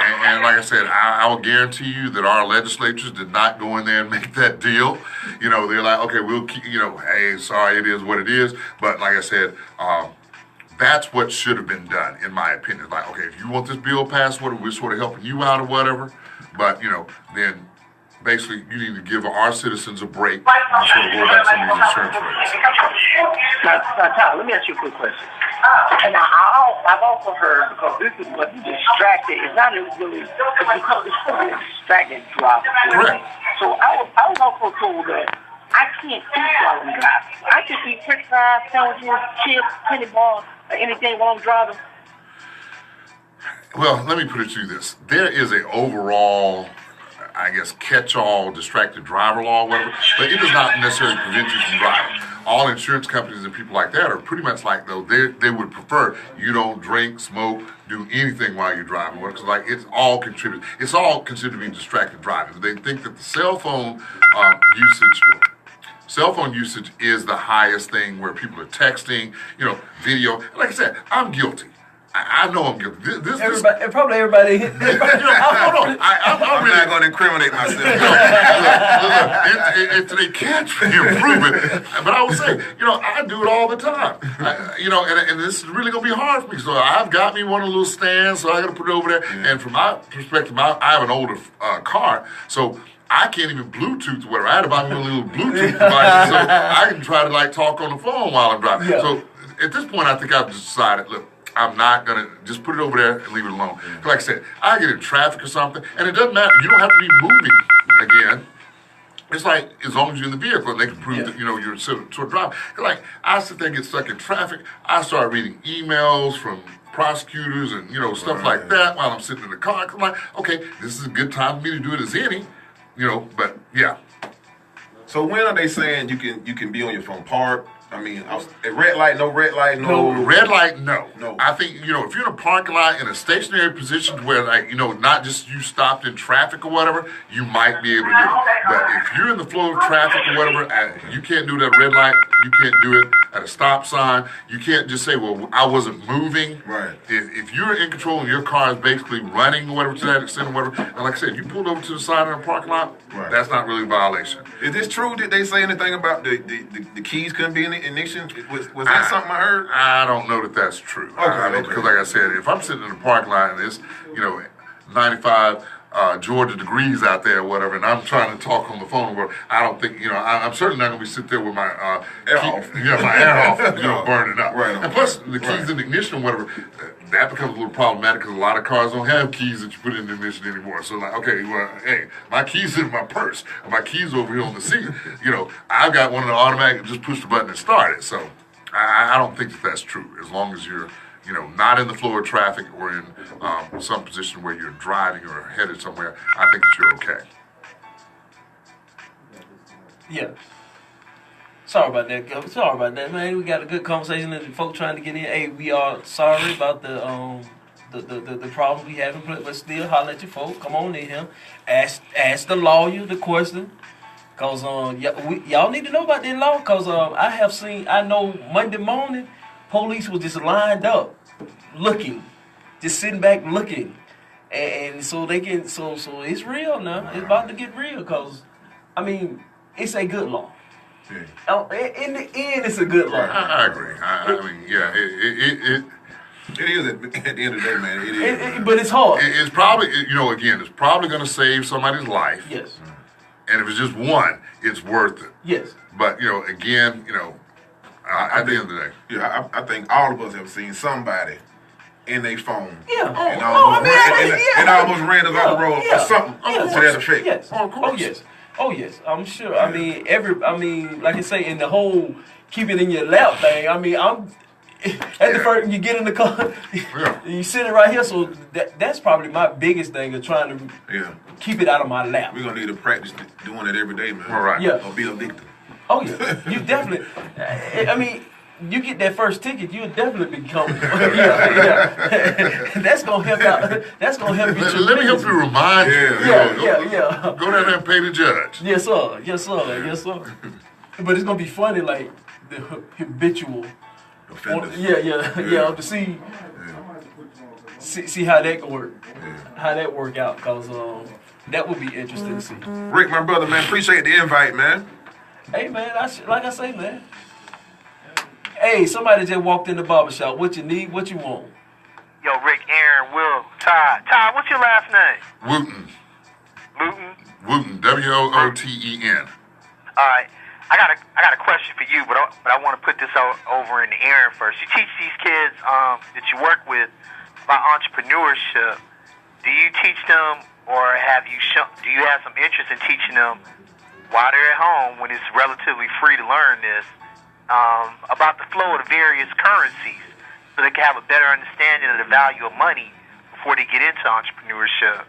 And like I said, I will guarantee you that our legislatures did not go in there and make that deal. You know, they're like, okay, we'll keep, you know, hey, sorry, it is what it is. But like I said, that's what should have been done, in my opinion. Like, okay, if you want this bill passed, we're sort of helping you out or whatever. But, you know, then basically you need to give our citizens a break and sort of roll back some of these insurance rates. Now, Tyler, let me ask you a quick question. And now, I've also heard, because this is what distracted, it's not really, it's still a distracted driver. Correct. So I was also told that I can't eat while I'm driving. I can eat french fries, sandwiches, chips, penny bars, or anything while I'm driving. Well, let me put it to you this. There is a overall, I guess, catch-all distracted driver law or whatever, but it does not necessarily prevent you from driving. All insurance companies and people like that are pretty much like, though, they would prefer you don't drink, smoke, do anything while you're driving. Because, like, it's all considered to be distracted driving. They think that the cell phone usage is the highest thing, where people are texting, you know, video. Like I said, I'm guilty. I know I'm guilty. Probably everybody. I'm not going to incriminate myself. Look, they can't improve it. But I would say, you know, I do it all the time. You know, and this is really going to be hard for me. So I've got me one of the little stands, so I got to put it over there. Yeah. And from my perspective, I have an older car, so I can't even Bluetooth or whatever. I had to buy me a little Bluetooth device so I can try to, like, talk on the phone while I'm driving. Yeah. So at this point, I think I've decided, look, I'm not going to just put it over there and leave it alone. Like I said, I get in traffic or something, and it doesn't matter. You don't have to be moving again. It's like, as long as you're in the vehicle, and they can prove that, you know, you're sort of driving. Like, I sit there and get stuck in traffic. I start reading emails from prosecutors and, you know, stuff like that while I'm sitting in the car. I'm like, okay, this is a good time for me to do it as any, you know, but yeah. So when are they saying you can be on your phone? Park? I mean, red light, no red light, no. No, red light, no. No. I think, you know, if you're in a parking lot in a stationary position where, like, you know, not just you stopped in traffic or whatever, you might be able to do it. But if you're in the flow of traffic or whatever, you can't do that red light. You can't do it at a stop sign. You can't just say, well, I wasn't moving. Right. If you're in control and your car is basically running or whatever to that extent or whatever, and like I said, you pulled over to the side of the parking lot, that's not really a violation. Is this true? Did they say anything about the keys couldn't be in the ignition? Was that something I heard? I don't know that that's true. Okay. Because like I said, if I'm sitting in the parking lot and it's, you know, 95 Georgia degrees out there or whatever, and I'm trying to talk on the phone, where I don't think, you know, I'm certainly not going to be sitting there with my air off. Yeah, my air off, you know, burning up. Right. And plus, the keys in the ignition or whatever, that becomes a little problematic because a lot of cars don't have keys that you put in the ignition anymore. So, like, okay, well, hey, my keys in my purse, or my keys over here on the seat. You know, I've got one of the automatic, just push the button and start it. So, I don't think that that's true. As long as you're, you know, not in the flow of traffic or in some position where you're driving or headed somewhere, I think that you're okay. Yeah. Sorry about that, Gil. Sorry about that, man. We got a good conversation and the folk trying to get in. Hey, we are sorry about the problems we having, but still holler at your folk. Come on in here. Ask the lawyer the question. Cause y'all need to know about that law. Cause I know Monday morning, police was just lined up, looking, just sitting back looking, and so they get so it's real now. It's about to get real. Cause I mean, it's a good law. Yeah. In the end, it's a good law. I agree. I mean, yeah, it is at the end of the day, man. It is. But it's hard. It's probably, you know, again, it's probably going to save somebody's life. Yes. And if it's just one, it's worth it. Yes. But, you know, again, you know, at the end of the day. Yeah, I think all of us have seen somebody in their phone. Yeah. And almost ran us off the road or something to that effect. Yes. Oh yes. I'm sure. Yeah. I mean, like I say, in the whole keep it in your lap thing. I mean, the first you get in the car, you sit it right here. So that's probably my biggest thing of trying to keep it out of my lap. We're gonna need to practice doing it every day, man. All right. Yeah. Or be a victim. Oh yeah. You definitely. I mean, you get that first ticket, you'll definitely become. That's gonna help out. That's gonna help you. Let me help you remind you. Yeah. Go down there and pay the judge. Yes, sir. But it's gonna be funny, like the habitual. Offenders. Yeah. To see see how that could work, Yeah. how that work out, cause that would be interesting to see. Rick, my brother, man, appreciate the invite, man. Hey man, like I say, man. Hey, somebody just walked in the barbershop. What you need? What you want? Yo, Rick, Aaron, Will, Todd. Todd, what's your last name? Wooten. Luton? Wooten. Wooten. All right. I got a question for you, but I want to put this over in Aaron first. You teach these kids that you work with about entrepreneurship. Do you teach them, or do you have some interest in teaching them while they're at home when it's relatively free to learn this about the flow of the various currencies, so they can have a better understanding of the value of money before they get into entrepreneurship?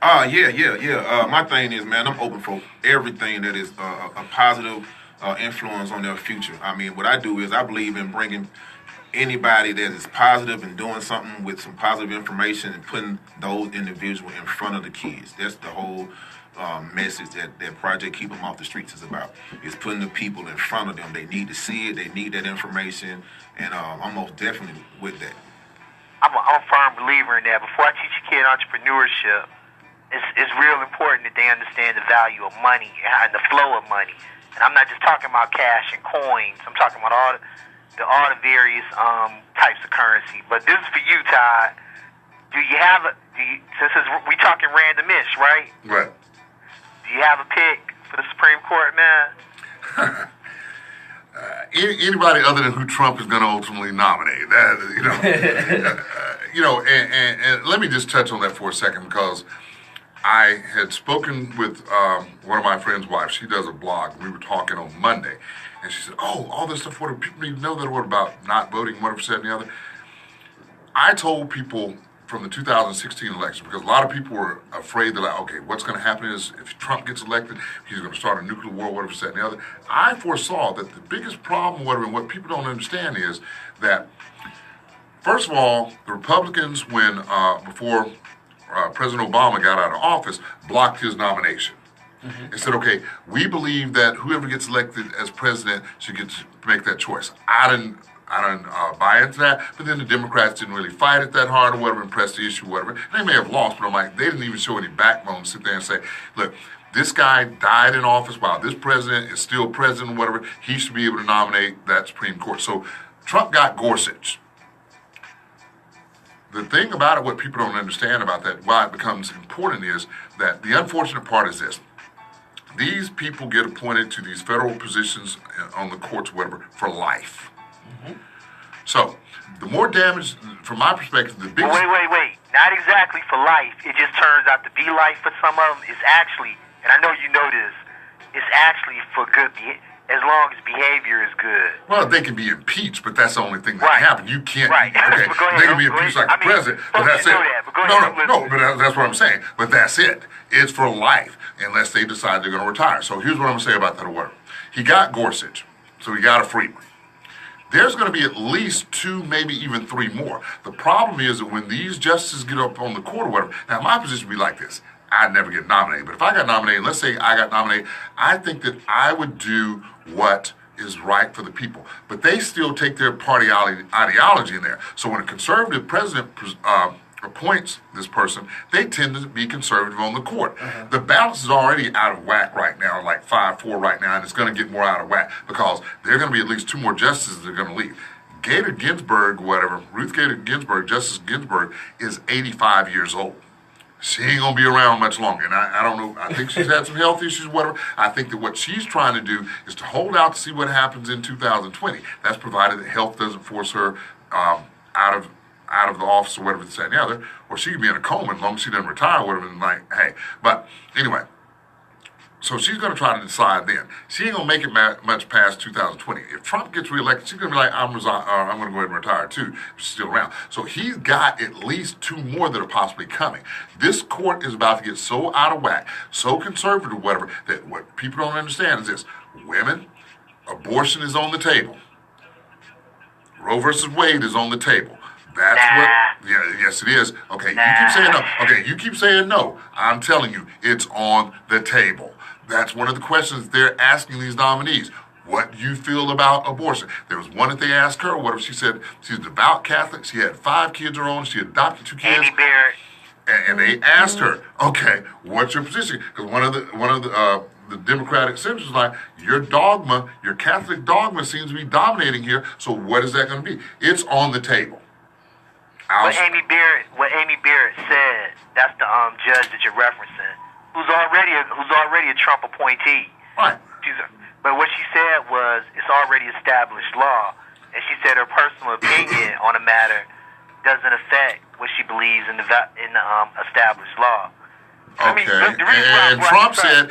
Yeah. My thing is, man, I'm open for everything that is a positive influence on their future. I mean, what I do is I believe in bringing anybody that is positive and doing something with some positive information and putting those individuals in front of the kids. That's the whole message that Project Keep 'Em Off the Streets is about. Is putting the people in front of them. They need to see it. They need that information, and I'm most definitely with that. I'm a firm believer in that. Before I teach a kid entrepreneurship, it's real important that they understand the value of money and the flow of money. And I'm not just talking about cash and coins. I'm talking about all the various types of currency. But this is for you, Todd. We talking randomish, right? Right. Do you have a pick for the Supreme Court, man? Anybody other than who Trump is going to ultimately nominate. That, and let me just touch on that for a second, because I had spoken with one of my friend's wives. She does a blog. We were talking on Monday, and she said, "Oh, all this stuff. What do people need to know that? What about not voting? Whatever, said and the other." I told people from the 2016 election, because a lot of people were afraid that, like, okay, what's going to happen is if Trump gets elected, he's going to start a nuclear war, whatever, said and the other. I foresaw that the biggest problem, whatever, and what people don't understand is that, first of all, the Republicans, before President Obama got out of office, blocked his nomination. And said, okay, we believe that whoever gets elected as president should get to make that choice. I didn't buy into that, but then the Democrats didn't really fight it that hard or whatever, and press the issue, whatever. And they may have lost, but I'm like, they didn't even show any backbone to sit there and say, look, this guy died in office while this president is still president or whatever. He should be able to nominate that Supreme Court. So Trump got Gorsuch. The thing about it, what people don't understand about that, why it becomes important, is that the unfortunate part is this. These people get appointed to these federal positions on the courts, whatever, for life. So, the more damage, from my perspective, the biggest... Wait. Not exactly for life. It just turns out to be life for some of them. It's actually, and I know you know this, it's actually for good, as long as behavior is good. Well, they can be impeached, but that's the only thing that can happen. You can't... Right. Okay, But go ahead, they can be impeached like the president, but that's it. No, but that's what I'm saying. But that's it. It's for life, unless they decide they're going to retire. So here's what I'm going to say about that award. He got Gorsuch, so he got a free one. There's going to be at least 2, maybe even 3 more. The problem is that when these justices get up on the court or whatever, now my position would be like this. I'd never get nominated. But if I got nominated, let's say I got nominated, I think that I would do what is right for the people. But they still take their party ideology in there. So when a conservative president appoints this person, they tend to be conservative on the court. The balance is already out of whack right now, like 5-4 right now, and it's going to get more out of whack because there are going to be at least 2 more justices that are going to leave. Ruth Gator Ginsburg, Justice Ginsburg, is 85 years old. She ain't going to be around much longer, and I don't know, I think she's had some health issues, whatever. I think that what she's trying to do is to hold out to see what happens in 2020. That's provided that health doesn't force her out of the office or whatever, this, that, and the other, or she could be in a coma as long as she doesn't retire or whatever, and like, hey. But anyway, so she's going to try to decide then. She ain't going to make it much past 2020. If Trump gets reelected, she's going to be like, I'm going to go ahead and retire too, if she's still around. So he's got at least 2 more that are possibly coming. This court is about to get so out of whack, so conservative, whatever, that what people don't understand is this. Women, abortion is on the table. Roe versus Wade is on the table. That's what, yes it is. Okay, you keep saying no. Okay, you keep saying no. I'm telling you, it's on the table. That's one of the questions they're asking these nominees. what do you feel about abortion? There was one that they asked her, whatever, she said she's a devout Catholic, she had 5 kids of her own, she adopted 2 kids. Amy Barrett. And they asked her, okay, what's your position? Because one of the Democratic senators was like, your dogma, your Catholic dogma seems to be dominating here. So what is that going to be? It's on the table. What Amy Barrett said, that's the judge that you're referencing, who's already a Trump appointee. Right. But what she said was it's already established law, and she said her personal opinion on a matter doesn't affect what she believes in the established law. Okay. And Trump said,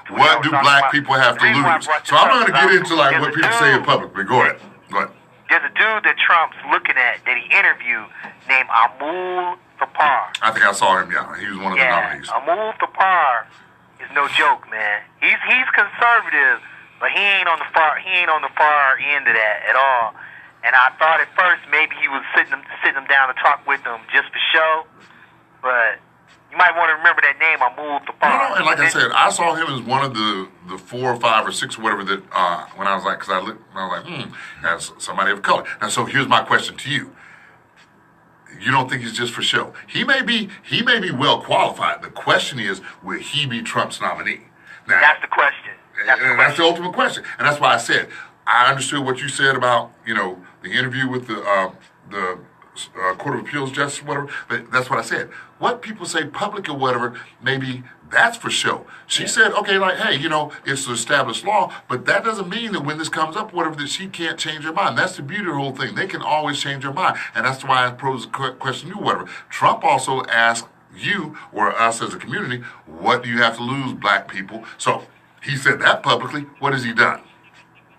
what do black people have to lose? So I'm not going to get into like what people say in public, but go ahead. There's a dude that Trump's looking at that he interviewed named Amul Thapar. I think I saw him, yeah. He was one of the nominees. Amul Thapar is no joke, man. He's conservative, but he ain't on the far end of that at all. And I thought at first maybe he was sitting them down to talk with them just for show, but you might want to remember that name, Amul Thapar. No, and like I said, I saw him as one of the 4 or 5 or 6 or whatever that when I was like, because I was like, that's somebody of color. And so here's my question to you. You don't think he's just for show? He may be well qualified. The question is, will he be Trump's nominee? Now, that's the question. That's the ultimate question. And that's why I said, I understood what you said about, the interview with the Court of Appeals justice, whatever. But that's what I said. What people say public or whatever, maybe that's for show. She said, okay, like, hey, it's the established law, but that doesn't mean that when this comes up, whatever, that she can't change her mind. That's the beauty of the whole thing. They can always change their mind. And that's why I posed the question to you, whatever. Trump also asked you or us as a community, what do you have to lose, black people? So he said that publicly. What has he done?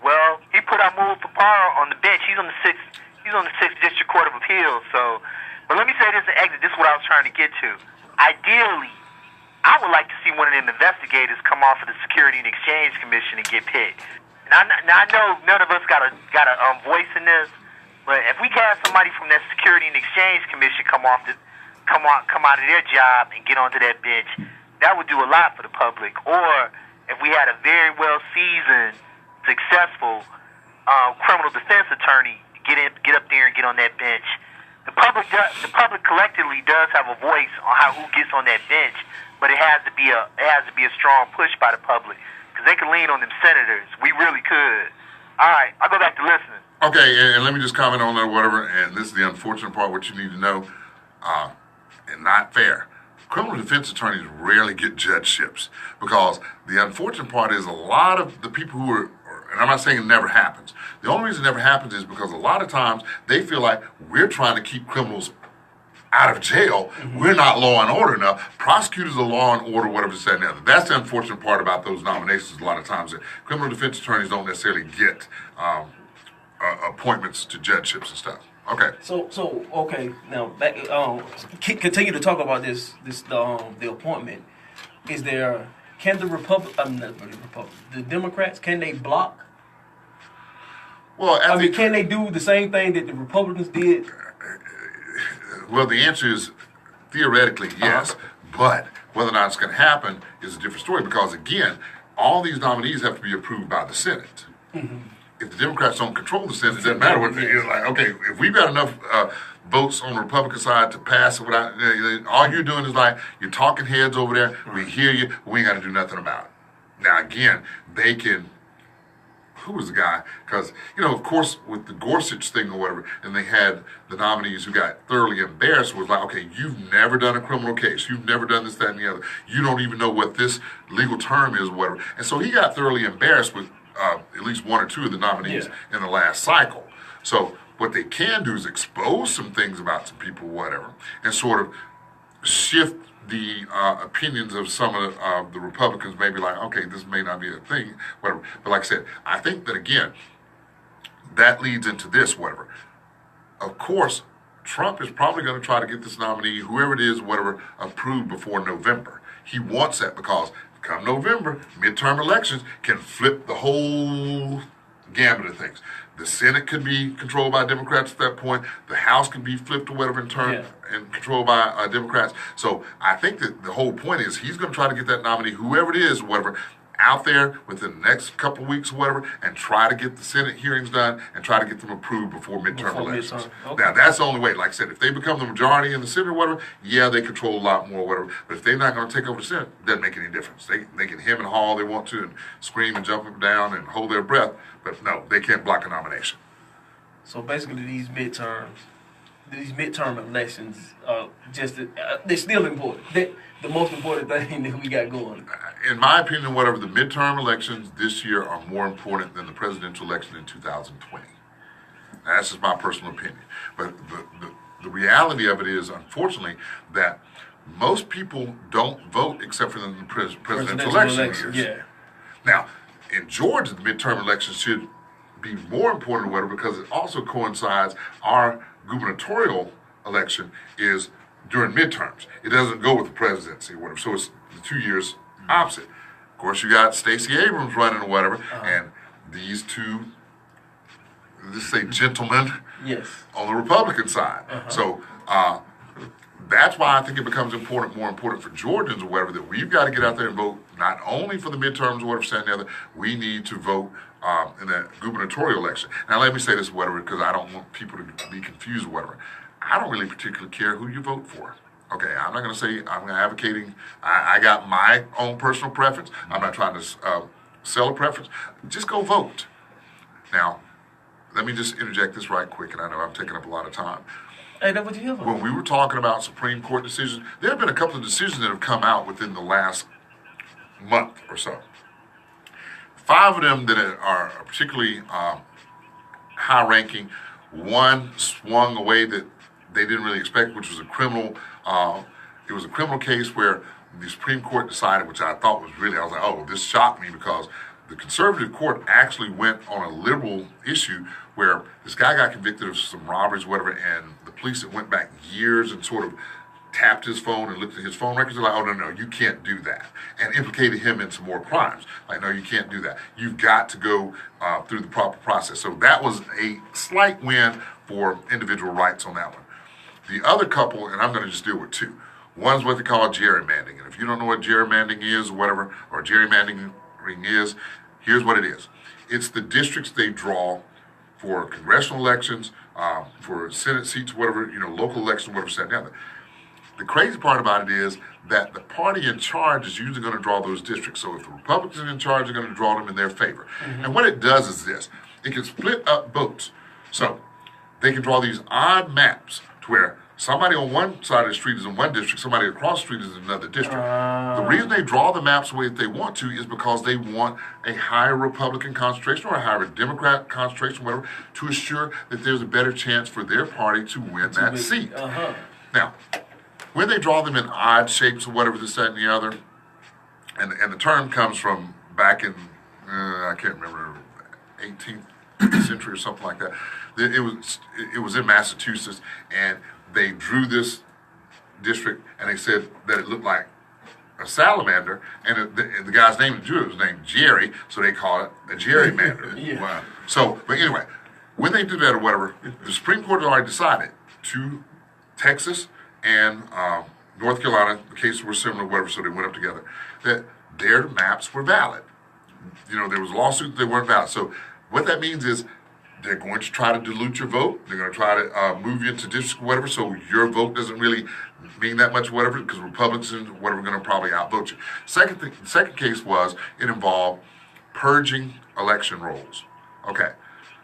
Well, he put Amul Thapar on the bench. He's on the 6th District Court of Appeals. So, but let me say this to exit. This is what I was trying to get to. Ideally, I would like to see one of them investigators come off of the Security and Exchange Commission and get picked. Now I know none of us got a voice in this, but if we can have somebody from that Security and Exchange Commission come out of their job and get onto that bench, that would do a lot for the public. Or if we had a very well seasoned, successful criminal defense attorney get up there and get on that bench. The public collectively does have a voice on who gets on that bench, but it has to be a strong push by the public because they can lean on them senators. We really could. All right, I'll go back to listening. Okay, and let me just comment on that, whatever. And this is the unfortunate part. What you need to know, and not fair. Criminal defense attorneys rarely get judgeships because the unfortunate part is a lot of the people who are, and I'm not saying it never happens. The only reason it never happens is because a lot of times they feel like we're trying to keep criminals out of jail. Mm-hmm. We're not law and order enough. Prosecutors are law and order, whatever it's said and the other. That's the unfortunate part about those nominations. A lot of times that criminal defense attorneys don't necessarily get appointments to judgeships and stuff. Okay. So okay. Now back. Continue to talk about the appointment. Is there? Can the the Democrats, can they block? Well, can they do the same thing that the Republicans did? Well, the answer is theoretically yes, but whether or not it's going to happen is a different story because, again, all these nominees have to be approved by the Senate. Mm-hmm. If the Democrats don't control the Senate, it doesn't matter what it's like. Okay, if we've got enough votes on the Republican side to pass it without, all you're doing is like you're talking heads over there. We hear you. We ain't got to do nothing about it. Now, again, they can. Who was the guy? Because, of course, with the Gorsuch thing or whatever, and they had the nominees who got thoroughly embarrassed was like, okay, you've never done a criminal case. You've never done this, that, and the other. You don't even know what this legal term is or whatever. And so he got thoroughly embarrassed with at least 1 or 2 of the nominees in the last cycle. So what they can do is expose some things about some people, whatever, and sort of shift the opinions of some of the Republicans, maybe like, okay, this may not be a thing, whatever. But like I said, I think that, again, that leads into this, whatever. Of course, Trump is probably going to try to get this nominee, whoever it is, whatever, approved before November. He wants that because come November, midterm elections can flip the whole gamut of things. The Senate could be controlled by Democrats at that point. The House could be flipped or whatever and controlled by Democrats. So I think that the whole point is he's going to try to get that nominee, whoever it is, whatever, out there within the next couple of weeks or whatever and try to get the Senate hearings done and try to get them approved before midterm elections. Okay. Now, that's the only way. Like I said, if they become the majority in the Senate or whatever, yeah, they control a lot more or whatever. But if they're not going to take over the Senate, it doesn't make any difference. They can hem and haw all they want to and scream and jump up and down and hold their breath, but no, they can't block a nomination. So basically, these midterm elections are they're still important. The most important thing that we got going. In my opinion, whatever, the midterm elections this year are more important than the presidential election in 2020. Now, that's just my personal opinion. But the reality of it is, unfortunately, that most people don't vote except for the presidential election years. Yeah. Now, in Georgia, the midterm elections should be more important or whatever because it also coincides our gubernatorial election is during midterms. It doesn't go with the presidency or whatever. So it's the 2 years opposite. Of course, you got Stacey Abrams running or whatever, and these two, let's say, gentlemen Yes. on the Republican side. So that's why I think it becomes more important for Georgians or whatever, that we've got to get out there and vote not only for the midterms or whatever, saying the other, we need to vote in the gubernatorial election. Now, let me say this, whatever, because I don't want people to be confused or whatever. I don't really particularly care who you vote for. Okay, I'm not going to say I'm advocating. I got my own personal preference. I'm not trying to sell a preference. Just go vote. Now, let me just interject this right quick, and I know I'm taking up a lot of time. Hey, that's what you hear from. When we were talking about Supreme Court decisions, there have been a couple of decisions that have come out within the last month or so. 5 of them that are particularly high-ranking. One swung away that they didn't really expect, which was a criminal. It was a criminal case where the Supreme Court decided, which I thought was really, I was like, oh, this shocked me because the conservative court actually went on a liberal issue where this guy got convicted of some robberies, whatever, and the police that went back years and sort of tapped his phone and looked at his phone records. They're like, oh, no, you can't do that. And implicated him in some more crimes. Like, no, you can't do that. You've got to go through the proper process. So that was a slight win for individual rights on that one. The other couple, and I'm going to just deal with 2. One's what they call gerrymandering. And if you don't know what gerrymandering is or whatever, or gerrymandering is, here's what it is. It's the districts they draw for congressional elections, for Senate seats, whatever, local elections, whatever, said down there. The crazy part about it is that the party in charge is usually going to draw those districts. So if the Republicans are in charge, they're going to draw them in their favor. And what it does is this. It can split up votes. So they can draw these odd maps to where somebody on one side of the street is in one district, somebody across the street is in another district. The reason they draw the maps the way that they want to is because they want a higher Republican concentration or a higher Democrat concentration, whatever, to assure that there's a better chance for their party to win that seat. Now, when they draw them in odd shapes or whatever, this, that, and the other, and the term comes from back in, I can't remember, 18th century or something like that. It was in Massachusetts, and they drew this district, and they said that it looked like a salamander, and the guy's name to do it was named Jerry, so they call it a gerrymander. Wow. So, but anyway, when they do that or whatever, the Supreme Court has already decided to Texas and North Carolina, the cases were similar, whatever, so they went up together, that their maps were valid. There was a lawsuit that they weren't valid. So what that means is they're going to try to dilute your vote. They're going to try to move you into districts, whatever, so your vote doesn't really mean that much, whatever, because Republicans, whatever, are going to probably outvote you. Second case was, it involved purging election rolls. Okay,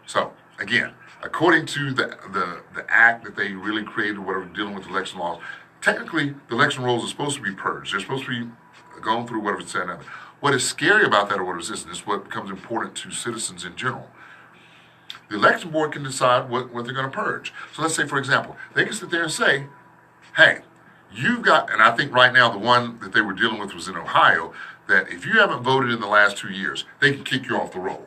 so again, according to the act that they really created, whatever, dealing with election laws, technically the election rolls are supposed to be purged. They're supposed to be going through whatever it's said. What is scary about that, or what is this, and this is what becomes important to citizens in general. The election board can decide what they're going to purge. So let's say, for example, they can sit there and say, hey, you've got, and I think right now the one that they were dealing with was in Ohio, that if you haven't voted in the last 2 years, they can kick you off the roll.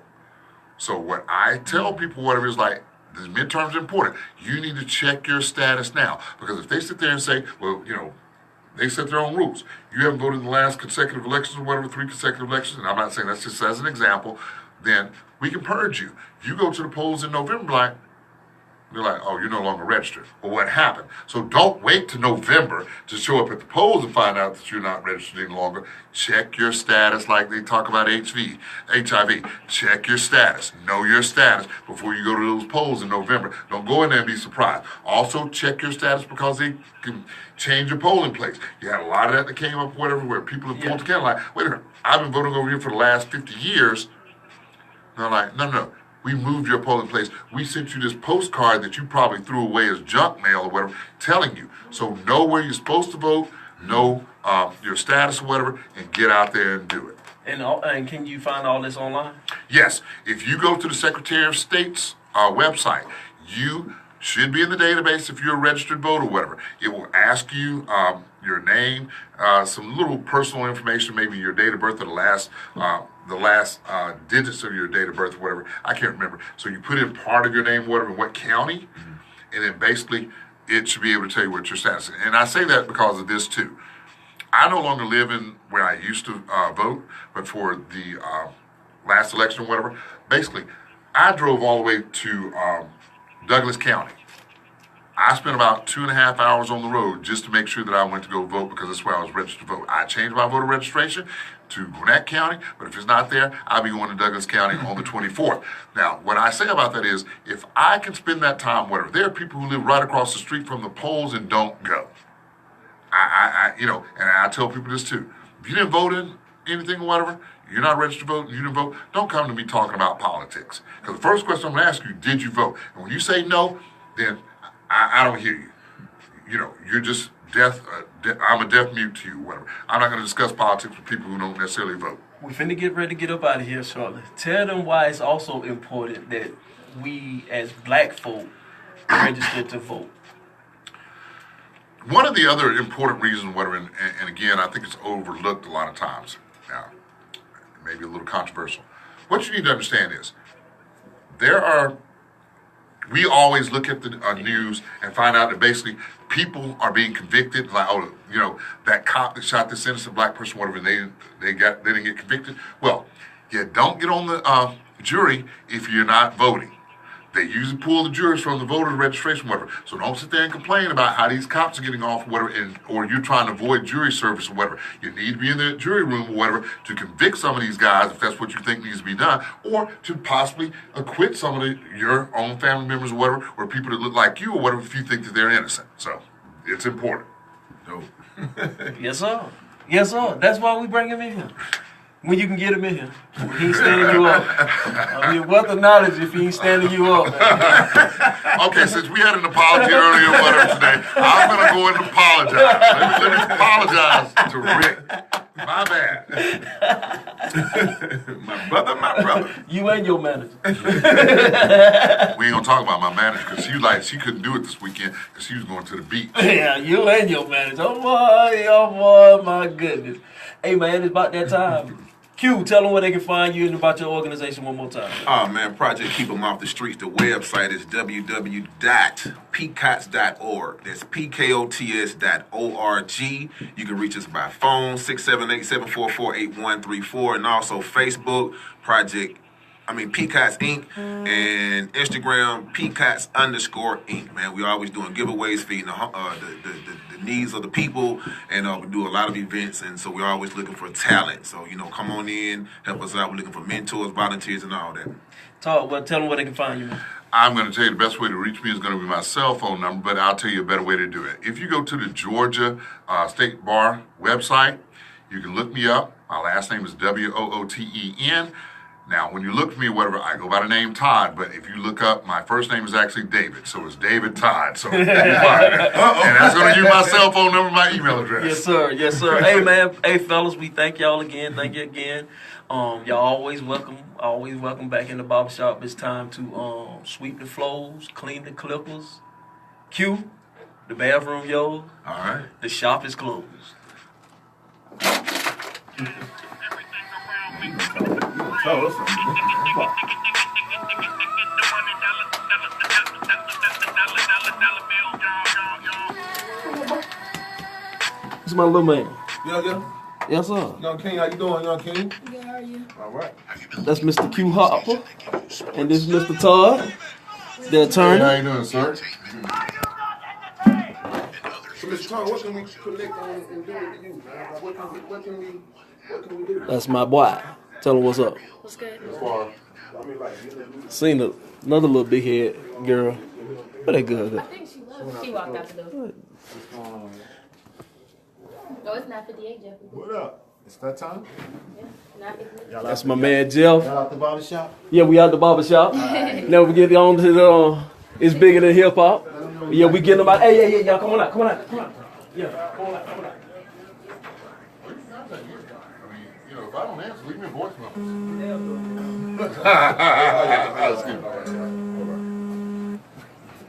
So what I tell people, whatever, is like, the midterms are important. You need to check your status now. Because if they sit there and say, well, they set their own rules. You haven't voted in the last consecutive elections or whatever, 3 consecutive elections, and I'm not saying that's just as an example, then we can purge you. You go to the polls in November like, They're like, oh, you're no longer registered. Well, what happened? So don't wait to November to show up at the polls and find out that you're not registered any longer. Check your status like they talk about HIV. Check your status. Know your status before you go to those polls in November. Don't go in there and be surprised. Also, check your status because they can change your polling place. You had a lot of that came up, whatever, where people in Punta Cana like, wait a minute, I've been voting over here for the last 50 years. And they're like, no. We moved your polling place. We sent you this postcard that you probably threw away as junk mail or whatever, telling you. So know where you're supposed to vote, know your status or whatever, and get out there and do it. And can you find all this online? Yes. If you go to the Secretary of State's website, you should be in the database if you're a registered voter or whatever. It will ask you your name, some little personal information, maybe your date of birth or the last digits of your date of birth, whatever. I can't remember. So you put in part of your name, whatever, what county, and then basically it should be able to tell you what your status is. And I say that because of this too. I no longer live in where I used to vote, but for the last election or whatever, basically I drove all the way to Douglas County. I spent about 2.5 hours on the road just to make sure that I went to go vote because that's where I was registered to vote. I changed my voter registration to Gwinnett County, but if it's not there, I'll be going to Douglas County on the 24th. Now, what I say about that is, if I can spend that time, whatever, there are people who live right across the street from the polls and don't go. And I tell people this too. If you didn't vote in anything or whatever, you're not registered to vote, you didn't vote, don't come to me talking about politics. Because the first question I'm going to ask you, did you vote? And when you say no, then I don't hear you. You're just deaf. I'm a deaf mute to you, whatever. I'm not going to discuss politics with people who don't necessarily vote. We're finna get ready to get up out of here shortly. Tell them why it's also important that we, as black folk, register to vote. One of the other important reasons, whatever, and again, I think it's overlooked a lot of times now, maybe a little controversial. What you need to understand is, we always look at the news and find out that basically people are being convicted, like, that cop that shot this innocent black person, whatever, they didn't get convicted. Well, you don't get on the jury if you're not voting. They usually pull the jurors from the voter registration, whatever. So don't sit there and complain about how these cops are getting off, whatever, or you're trying to avoid jury service or whatever. You need to be in the jury room or whatever to convict some of these guys if that's what you think needs to be done, or to possibly acquit some of your own family members or whatever, or people that look like you or whatever if you think that they're innocent. So it's important. Dope. Yes, sir. Yes, sir. That's why we bring him in here. When you can get him in here. When he ain't standing you up. I mean, what the knowledge if he ain't standing you up, man. Okay, since we had an apology earlier or whatever today, I'm going to go and apologize. Let me apologize to Rick. My bad. My brother. You and your manager. We ain't going to talk about my manager because she couldn't do it this weekend because she was going to the beach. Yeah, you and your manager. Oh boy, my goodness. Hey, man, it's about that time. Q, tell them where they can find you and about your organization one more time. Oh, man, Project Keep 'em Off the Streets. The website is www.pcots.org. That's pkots.org. You can reach us by phone, 678-744-8134. And also Facebook, PCOTS Inc. and Instagram, PCOTS_Inc. Man, we always doing giveaways, feeding the needs of the people, and we do a lot of events, and so we're always looking for talent. So, come on in, help us out. We're looking for mentors, volunteers, and all that. Tell them where they can find you, man. I'm going to tell you the best way to reach me is going to be my cell phone number, but I'll tell you a better way to do it. If you go to the Georgia State Bar website, you can look me up. My last name is Wooten. Now, when you look for me, whatever, I go by the name Todd, but if you look up, my first name is actually David, so it's David Todd. So, and that's going to use my cell phone number, my email address. Yes, sir. Yes, sir. Hey, man. Hey, fellas, we thank y'all again. Thank you again. Y'all always welcome back in the barbershop. It's time to sweep the floors, clean the clippers. Q, the bathroom, yo. All right. The shop is closed. Tell us something. It's my little man. Yeah. Yes, sir. Young King, how you doing, Young King? Good, how are you? All right. That's Mr. Q Harper. And this is Mr. Todd. The Hey, attorney. how you doing, sir? So, Mr. Tony, what can we connect on and do with you, man? What can we do? That's my boy. Tell him what's up. What's good? As far I mean, like, you know, Seen another little big head girl. But they good. I think she left. She walked out the door. No, it's not 58, Jeff. What up? It's that time? Yeah, not 58. That's my man Jeff. Y'all out the barber shop? Yeah, we out the barber shop. Now we get on to the it's bigger than hip hop. Yeah, we getting them out. Hey, y'all come on out. Yeah, come on out. I mean, you know, if I don't answer, leave me a voicemail.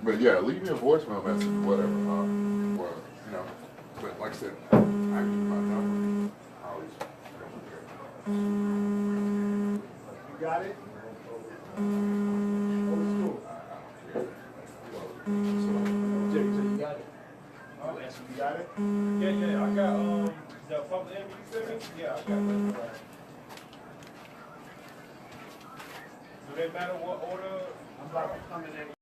But yeah, leave me a voicemail message, whatever. Well, you know, but like I said, I use my number. I always You got it? Jay, you got it? You got it? Yeah, I got, the public enemy you sent me? Yeah, I got that. Do they matter what order? I'm coming in.